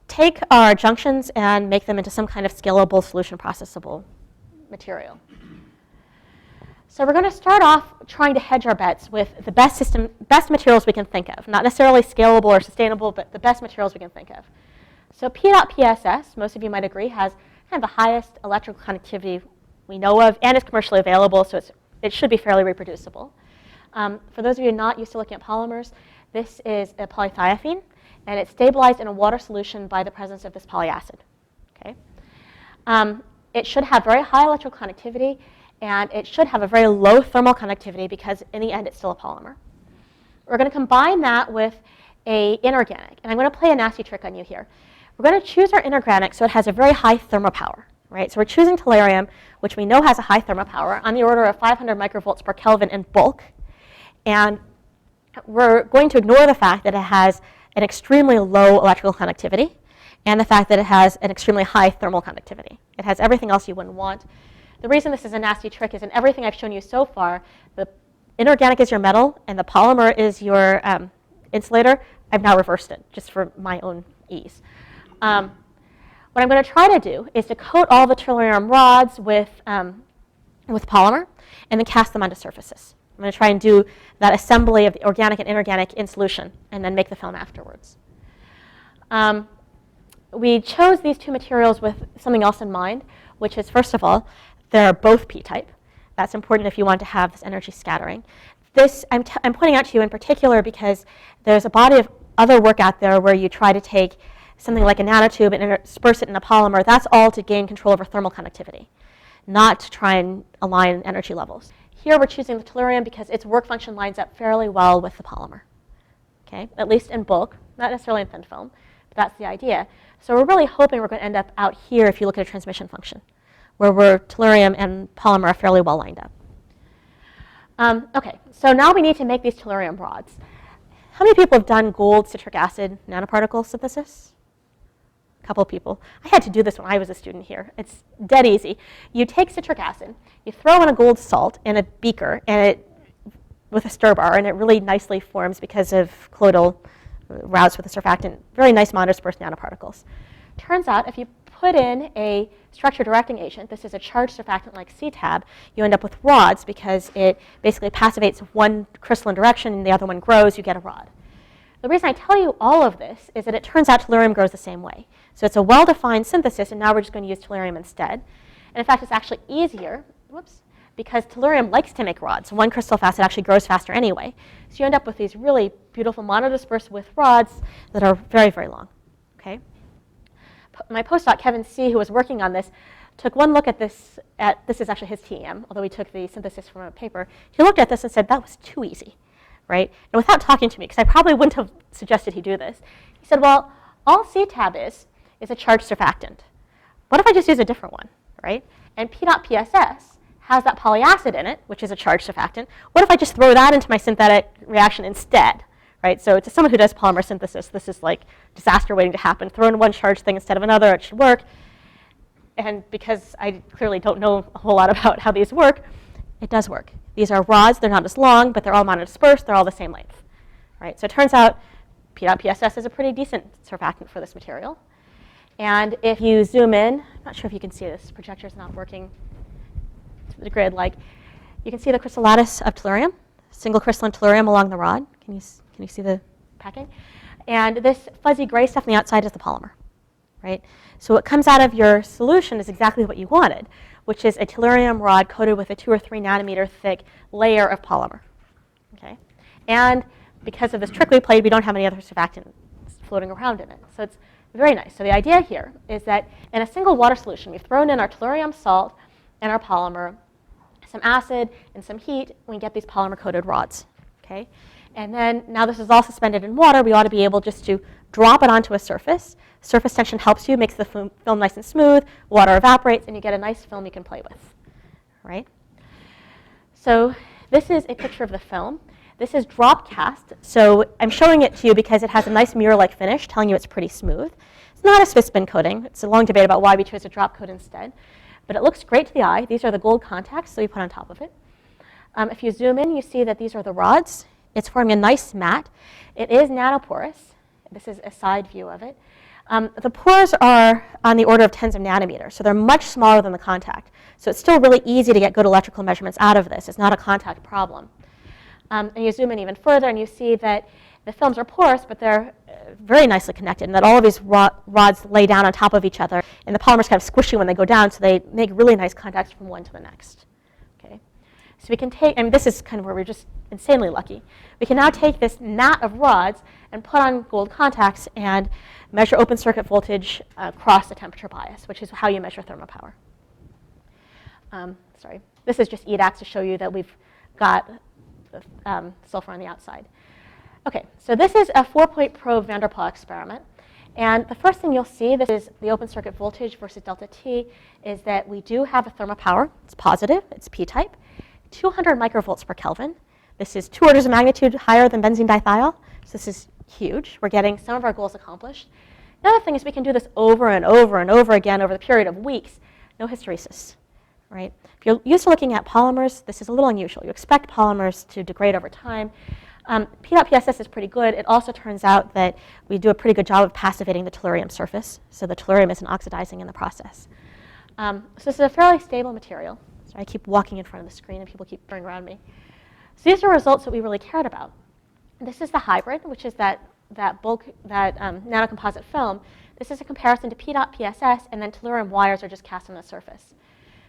Take our junctions and make them into some kind of scalable solution processible material. So we're going to start off trying to hedge our bets with the best materials we can think of. Not necessarily scalable or sustainable, but the best materials we can think of. So P.PSS, most of you might agree, has kind of the highest electrical conductivity we know of, and is commercially available, so it should be fairly reproducible. For those of you not used to looking at polymers, this is a polythiophene, and it's stabilized in a water solution by the presence of this polyacid. Okay? It should have very high electrical conductivity, and it should have a very low thermal conductivity because in the end it's still a polymer. We're going to combine that with an inorganic, and I'm going to play a nasty trick on you here. We're going to choose our inorganic so it has a very high thermopower, right? So we're choosing tellurium, which we know has a high thermopower on the order of 500 microvolts per Kelvin in bulk, and we're going to ignore the fact that it has an extremely low electrical conductivity and the fact that it has an extremely high thermal conductivity. It has everything else you wouldn't want. The reason this is a nasty trick is in everything I've shown you so far, the inorganic is your metal and the polymer is your insulator. I've now reversed it just for my own ease. What I'm going to try to do is to coat all the tellurium rods with polymer and then cast them onto surfaces. I'm going to try and do that assembly of the organic and inorganic in solution and then make the film afterwards. We chose these two materials with something else in mind, which is, first of all, they're both p-type. That's important if you want to have this energy scattering. This I'm pointing out to you in particular because there's a body of other work out there where you try to take something like a nanotube and disperse it in a polymer. That's all to gain control over thermal conductivity, not to try and align energy levels. Here we're choosing the tellurium because its work function lines up fairly well with the polymer, okay? At least in bulk, not necessarily in thin film, but that's the idea. So we're really hoping we're going to end up out here if you look at a transmission function, where tellurium and polymer are fairly well lined up. Okay, so now we need to make these tellurium rods. How many people have done gold citric acid nanoparticle synthesis? A couple of people. I had to do this when I was a student here. It's dead easy. You take citric acid, you throw in a gold salt in a beaker and with a stir bar, and it really nicely forms because of colloidal routes with the surfactant, very nice monodispersed nanoparticles. Turns out if you put in a structure directing agent, this is a charged surfactant like C-tab, you end up with rods because it basically passivates one crystalline direction and the other one grows, you get a rod. The reason I tell you all of this is that it turns out tellurium grows the same way. So it's a well-defined synthesis, and now we're just going to use tellurium instead. And in fact, it's actually easier, because tellurium likes to make rods. One crystal facet actually grows faster anyway. So you end up with these really beautiful monodispersed with rods that are very, very long. Okay? My postdoc, Kevin C., who was working on this, took one look at this. This is actually his TEM, although he took the synthesis from a paper. He looked at this and said, that was too easy, right? And without talking to me, because I probably wouldn't have suggested he do this, he said, well, all C-tab is a charged surfactant. What if I just use a different one, right? And P.PSS has that polyacid in it, which is a charged surfactant. What if I just throw that into my synthetic reaction instead, right? So to someone who does polymer synthesis, this is like disaster waiting to happen. Throw in one charged thing instead of another, it should work. And because I clearly don't know a whole lot about how these work, it does work. These are rods, they're not as long, but they're all monodispersed, they're all the same length, right? So it turns out P.PSS is a pretty decent surfactant for this material. And if you zoom in, I'm not sure if you can see this, projector's not working to the grid, like, you can see the crystal lattice of tellurium, single crystalline tellurium along the rod. Can you see the packing? And this fuzzy gray stuff on the outside is the polymer, right? So what comes out of your solution is exactly what you wanted, which is a tellurium rod coated with a 2 or 3 nanometer thick layer of polymer, okay? And because of this trick we played, we don't have any other surfactant floating around in it. So it's very nice. So the idea here is that in a single water solution, we've thrown in our tellurium salt and our polymer, some acid and some heat, we get these polymer-coated rods, okay? And then now this is all suspended in water, we ought to be able just to drop it onto a surface. Surface tension helps you, makes the film nice and smooth, water evaporates, and you get a nice film you can play with, right? So this is a picture of the film. This is Dropcast. So I'm showing it to you because it has a nice mirror-like finish, telling you it's pretty smooth. It's not a Swiss spin coating. It's a long debate about why we chose a drop coat instead. But it looks great to the eye. These are the gold contacts that we put on top of it. If you zoom in, you see that these are the rods. It's forming a nice mat. It is nanoporous. This is a side view of it. The pores are on the order of tens of nanometers, so they're much smaller than the contact. So it's still really easy to get good electrical measurements out of this. It's not a contact problem. And you zoom in even further, and you see that the films are porous, but they're very nicely connected, and that all of these rods lay down on top of each other, and the polymer's kind of squishy when they go down, so they make really nice contacts from one to the next. Okay? So we can take, and this is kind of where we're just insanely lucky. We can now take this mat of rods and put on gold contacts and measure open circuit voltage across the temperature bias, which is how you measure thermopower. Sorry, this is just EDAX to show you that we've got sulfur on the outside. Okay, so this is a 4-point probe van der Pol experiment. And the first thing you'll see, this is the open circuit voltage versus delta T, is that we do have a thermopower. It's positive, it's P-type, 200 microvolts per Kelvin. This is 2 orders of magnitude higher than benzene dithiol, so this is huge. We're getting some of our goals accomplished. The other thing is we can do this over and over and over again over the period of weeks. No hysteresis, right? If you're used to looking at polymers, this is a little unusual. You expect polymers to degrade over time. P.PSS is pretty good. It also turns out that we do a pretty good job of passivating the tellurium surface, so the tellurium isn't oxidizing in the process. So this is a fairly stable material. So I keep walking in front of the screen and people keep turning around me. So these are results that we really cared about. This is the hybrid, which is that nanocomposite film. This is a comparison to P.PSS, and then tellurium wires are just cast on the surface.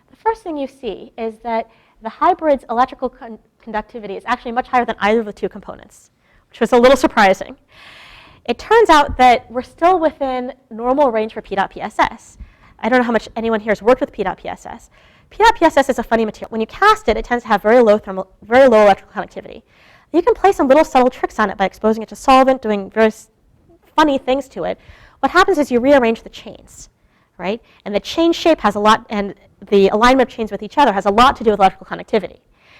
The first thing you see is that the hybrid's electrical conductivity is actually much higher than either of the two components, which was a little surprising. It turns out that we're still within normal range for P.PSS. I don't know how much anyone here has worked with P.PSS. P.PSS is a funny material. When you cast it, it tends to have very low electrical conductivity. You can play some little subtle tricks on it by exposing it to solvent, doing various funny things to it. What happens is you rearrange the chains, right? And the chain shape has a lot, and the alignment of chains with each other has a lot to do with electrical conductivity.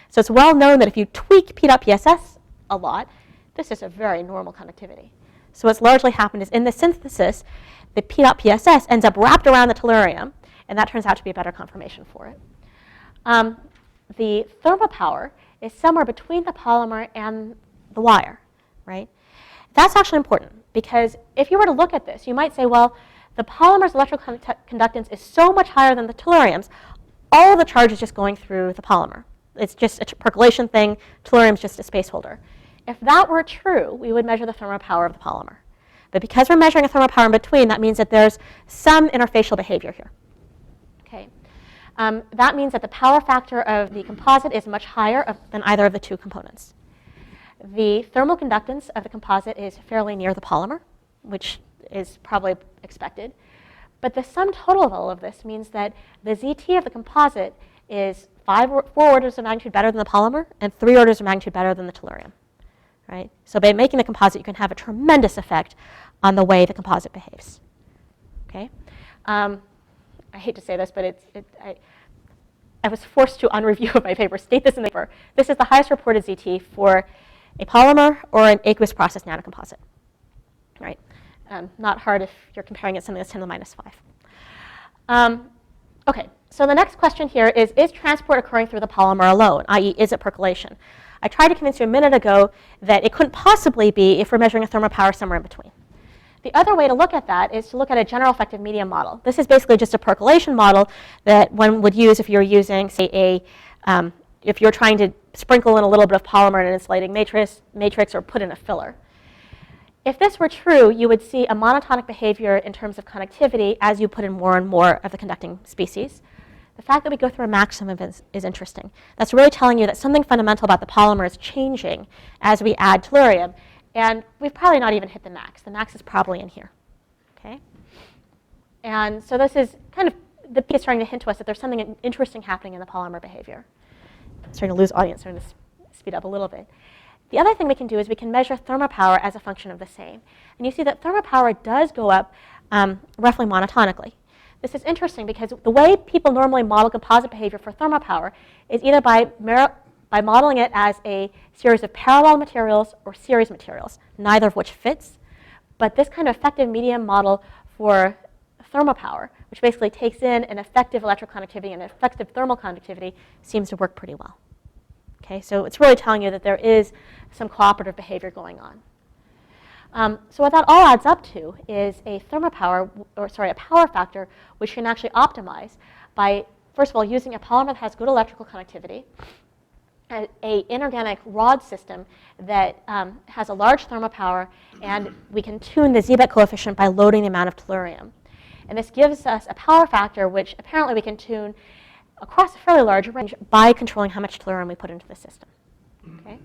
So it's well known that if you tweak P.PSS a lot, this is a very normal conductivity. So what's largely happened is in the synthesis, the P.PSS ends up wrapped around the tellurium, and that turns out to be a better conformation for it. The thermopower is somewhere between the polymer and the wire, right? That's actually important because if you were to look at this, you might say, well, the polymer's electrical conductance is so much higher than the tellurium's, all of the charge is just going through the polymer. It's just a percolation thing, tellurium's just a space holder. If that were true, we would measure the thermopower of the polymer. But because we're measuring a thermopower in between, that means that there's some interfacial behavior here. Okay. That means that the power factor of the composite is much higher than either of the two components. The thermal conductance of the composite is fairly near the polymer, which is probably expected. But the sum total of all of this means that the ZT of the composite is 4 orders of magnitude better than the polymer and 3 orders of magnitude better than the tellurium. Right? So by making the composite, you can have a tremendous effect on the way the composite behaves. Okay? I hate to say this, but I was forced to, on review of my paper, state this in the paper. This is the highest reported ZT for a polymer or an aqueous process nanocomposite. Right? Not hard if you're comparing it to something that's 10 to the minus 5. Okay, so the next question here is transport occurring through the polymer alone, i.e., is it percolation? I tried to convince you a minute ago that it couldn't possibly be if we're measuring a thermopower somewhere in between. The other way to look at that is to look at a general effective medium model. This is basically just a percolation model that one would use if you're using, say, if you're trying to sprinkle in a little bit of polymer in an insulating matrix or put in a filler. If this were true, you would see a monotonic behavior in terms of conductivity as you put in more and more of the conducting species. The fact that we go through a maximum is interesting. That's really telling you that something fundamental about the polymer is changing as we add tellurium. And we've probably not even hit the max. The max is probably in here. Okay? And so this is kind of the piece trying to hint to us that there's something interesting happening in the polymer behavior. I'm starting to lose audience. I'm going to speed up a little bit. The other thing we can do is we can measure thermopower as a function of the same. And you see that thermopower does go up roughly monotonically. This is interesting because the way people normally model composite behavior for thermopower is either by by modeling it as a series of parallel materials or series materials, neither of which fits. But this kind of effective medium model for thermopower, which basically takes in an effective electroconductivity and effective thermal conductivity, seems to work pretty well. Okay, so it's really telling you that there is some cooperative behavior going on. So what that all adds up to is a a power factor which can actually optimize by, first of all, using a polymer that has good electrical conductivity, an inorganic rod system that has a large thermopower, and we can tune the Seebeck coefficient by loading the amount of tellurium. And this gives us a power factor which apparently we can tune across a fairly large range by controlling how much tellurium we put into the system. Okay?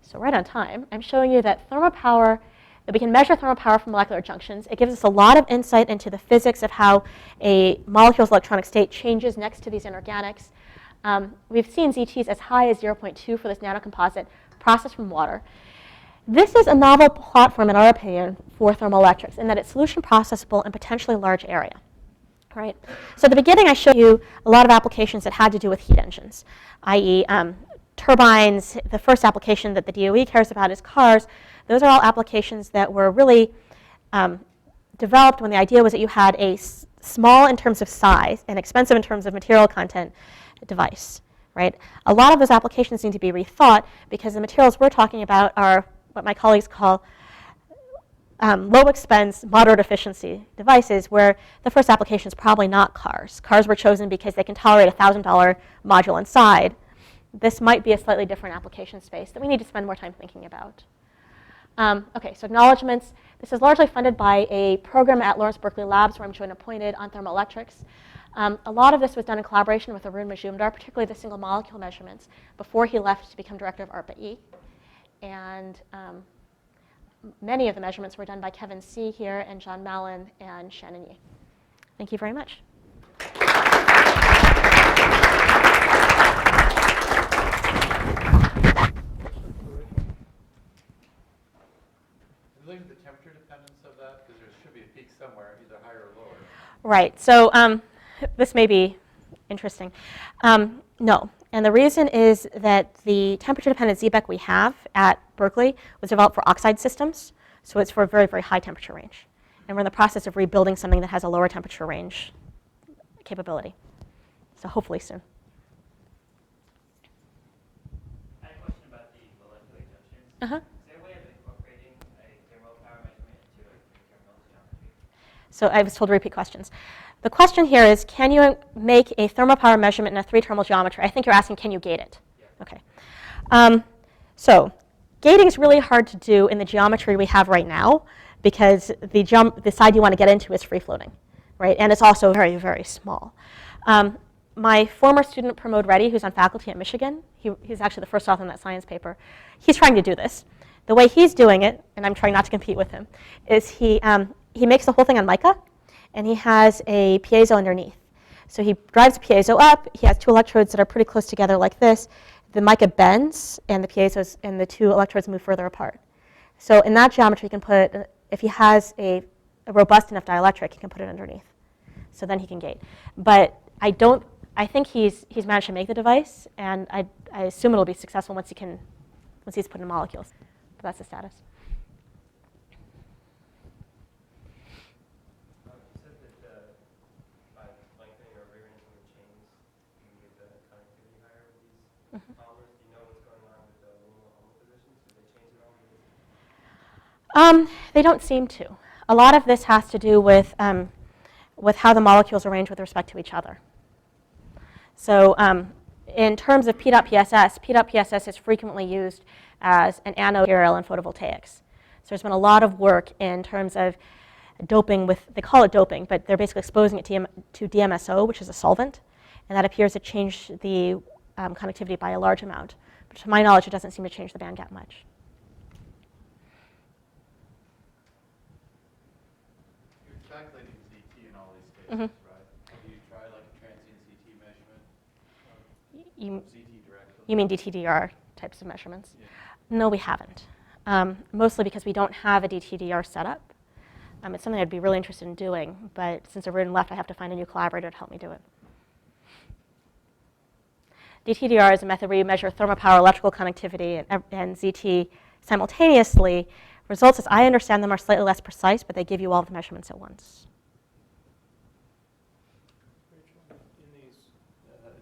So right on time, I'm showing you that thermopower, that we can measure thermopower from molecular junctions. It gives us a lot of insight into the physics of how a molecule's electronic state changes next to these inorganics. We've seen ZTs as high as 0.2 for this nanocomposite processed from water. This is a novel platform, in our opinion, for thermoelectrics in that it's solution processable in potentially large area. Right? So at the beginning, I showed you a lot of applications that had to do with heat engines, i.e. Turbines. The first application that the DOE cares about is cars. Those are all applications that were really developed when the idea was that you had a small in terms of size and expensive in terms of material content device. Right? A lot of those applications need to be rethought because the materials we're talking about are what my colleagues call low expense, moderate efficiency devices, where the first application is probably not cars. Cars were chosen because they can tolerate a $1,000 module inside. This might be a slightly different application space that we need to spend more time thinking about. Okay, so acknowledgements. This is largely funded by a program at Lawrence Berkeley Labs where I'm joint appointed on thermoelectrics. A lot of this was done in collaboration with Arun Majumdar, particularly the single molecule measurements, before he left to become director of ARPA-E. And many of the measurements were done by Kevin C. here and John Mallon and Shannon Yi. Thank you very much. Look at the temperature dependence of that, because there should be a peak somewhere, either higher or lower. Right. So this may be interesting. No. And the reason is that the temperature-dependent Seebeck we have at Berkeley was developed for oxide systems, so it's for a very, very high temperature range. And we're in the process of rebuilding something that has a lower temperature range capability. So hopefully soon. I have a question about the molecular junctions. Uh-huh. Is there a way of incorporating a thermopower measurement into a thermal geometry? So I was told to repeat questions. The question here is, can you make a thermopower measurement in a three-terminal geometry? I think you're asking, can you gate it? Yeah. Okay. So gating is really hard to do in the geometry we have right now because the side you want to get into is free-floating, right? And it's also very, very small. My former student, Pramod Reddy, who's on faculty at Michigan, he's actually the first author in that science paper, he's trying to do this. The way he's doing it, and I'm trying not to compete with him, is he makes the whole thing on mica, and he has a piezo underneath. So he drives the piezo up. He has two electrodes that are pretty close together like this. The mica bends, and the piezos and the two electrodes move further apart. So in that geometry, you can put, if he has a robust enough dielectric, he can put it underneath. So then he can gate. But I think he's managed to make the device, and I assume it'll be successful once he's put in molecules. But that's the status. You said that by lengthening or rearranging the chains, you can get the conductivity higher with these polymers. Do you know what's going on with the aluminum positions? Do they change at all? They don't seem to. A lot of this has to do with how the molecules arrange with respect to each other. So in terms of P.PSS is frequently used as an anode material in photovoltaics. So there's been a lot of work in terms of doping with, they call it doping, but they're basically exposing it to DMSO, which is a solvent, and that appears to change the conductivity by a large amount. But to my knowledge, it doesn't seem to change the band gap much. You're calculating ZT in all these cases, Mhm. right? Have you tried like a transient ZT measurement? ZT directly? You mean DTDR types of measurements? Yeah. No, we haven't. Mostly because we don't have a DTDR setup. It's something I'd be really interested in doing, but since Arun left, I have to find a new collaborator to help me do it. DTDR is a method where you measure thermopower, electrical conductivity, and ZT simultaneously. Results, as I understand them, are slightly less precise, but they give you all the measurements at once. Rachel, in these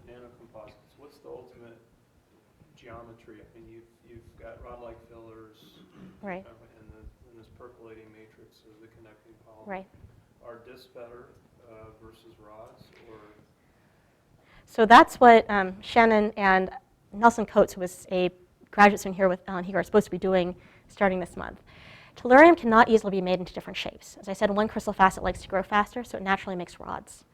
nanocomposites, what's the ultimate geometry? I mean, you've got rod-like fillers, Right. and this percolating matrix of the connecting polymer. Right. Are discs better versus rods, or? So that's what Shannon and Nelson Coates, who was a graduate student here are supposed to be doing starting this month. Tellurium cannot easily be made into different shapes. As I said, one crystal facet likes to grow faster, so it naturally makes rods.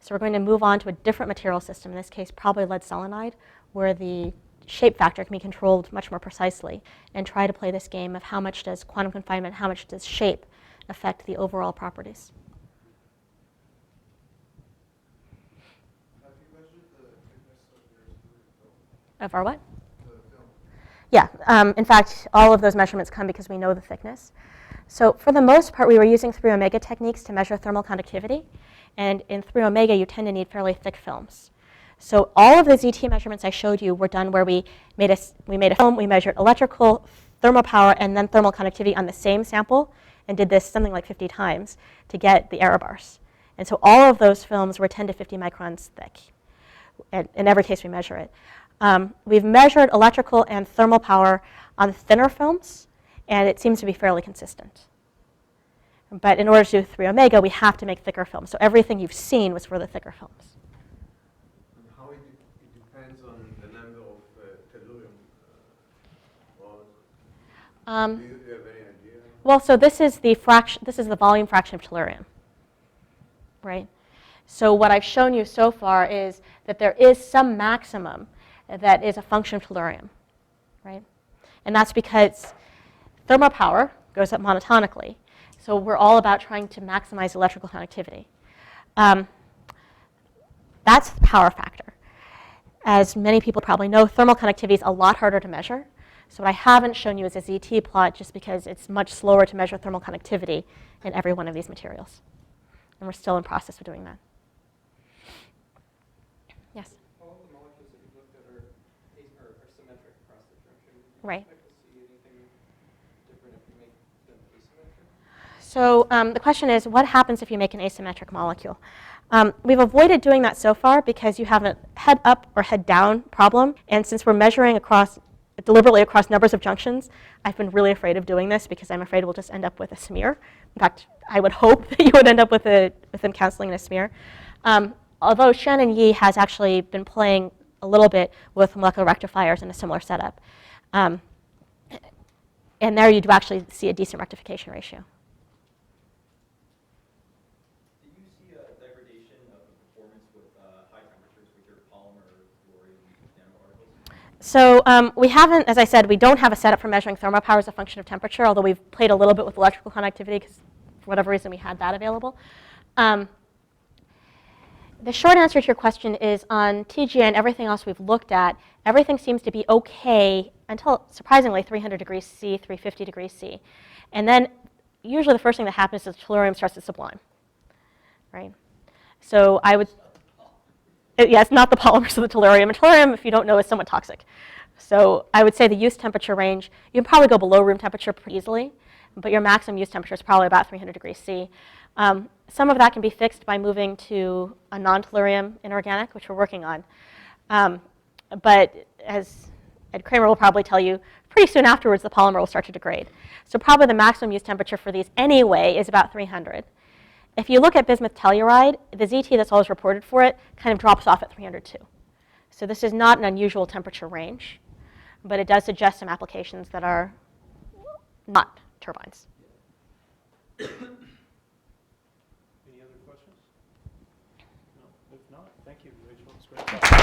So we're going to move on to a different material system, in this case probably lead selenide, where the shape factor can be controlled much more precisely, and try to play this game of how much does quantum confinement, how much does shape affect the overall properties. Have you measured the thickness of your film? Of our what? The film. Yeah, in fact, all of those measurements come because we know the thickness. So for the most part, we were using 3 omega techniques to measure thermal conductivity. And in 3 omega, you tend to need fairly thick films. So all of the ZT measurements I showed you were done where we made a film, we measured electrical, thermopower, and then thermal conductivity on the same sample, and did this something like 50 times to get the error bars. And so all of those films were 10 to 50 microns thick. And in every case, we measure it. We've measured electrical and thermal power on thinner films, and it seems to be fairly consistent. But in order to do 3 omega, we have to make thicker films. So everything you've seen was for the thicker films. And how it depends on the number of tellurium rods? Do you have any idea? Well, so this is the fraction. This is the volume fraction of tellurium, right? So what I've shown you so far is that there is some maximum that is a function of tellurium, right? And that's because thermopower goes up monotonically. So we're all about trying to maximize electrical conductivity. That's the power factor. As many people probably know, thermal conductivity is a lot harder to measure. So what I haven't shown you is a ZT plot just because it's much slower to measure thermal conductivity in every one of these materials. And we're still in process of doing that. Yes? All of the molecules that you've looked at are symmetric across the junction. Do you Right. expect to see anything different if you make them asymmetric? So the question is, what happens if you make an asymmetric molecule? We've avoided doing that so far because you have a head up or head down problem. And since we're measuring deliberately across numbers of junctions, I've been really afraid of doing this because I'm afraid we'll just end up with a smear. In fact, I would hope that you would end up with them canceling in a smear. Although Shannon Yi has actually been playing a little bit with molecular rectifiers in a similar setup. And there you do actually see a decent rectification ratio. Do you see a degradation of the performance with high temperatures with your polymer fluorine nanoparticles? So we haven't, as I said, we don't have a setup for measuring thermopower as a function of temperature, although we've played a little bit with electrical conductivity because for whatever reason we had that available. The short answer to your question is on TGA and everything else we've looked at, everything seems to be okay until, surprisingly, 300 degrees C, 350 degrees C. And then usually the first thing that happens is tellurium starts to sublime, right? So I would, yeah, it's not the polymers of the tellurium. And tellurium, if you don't know, is somewhat toxic. So I would say the use temperature range, you can probably go below room temperature pretty easily, but your maximum use temperature is probably about 300 degrees C. Some of that can be fixed by moving to a non-tellurium inorganic, which we're working on. But as Ed Kramer will probably tell you, pretty soon afterwards the polymer will start to degrade. So probably the maximum use temperature for these anyway is about 300. If you look at bismuth telluride, the ZT that's always reported for it kind of drops off at 302. So this is not an unusual temperature range, but it does suggest some applications that are not turbines. Any other questions? No. If not, thank you, Rachel. It's great.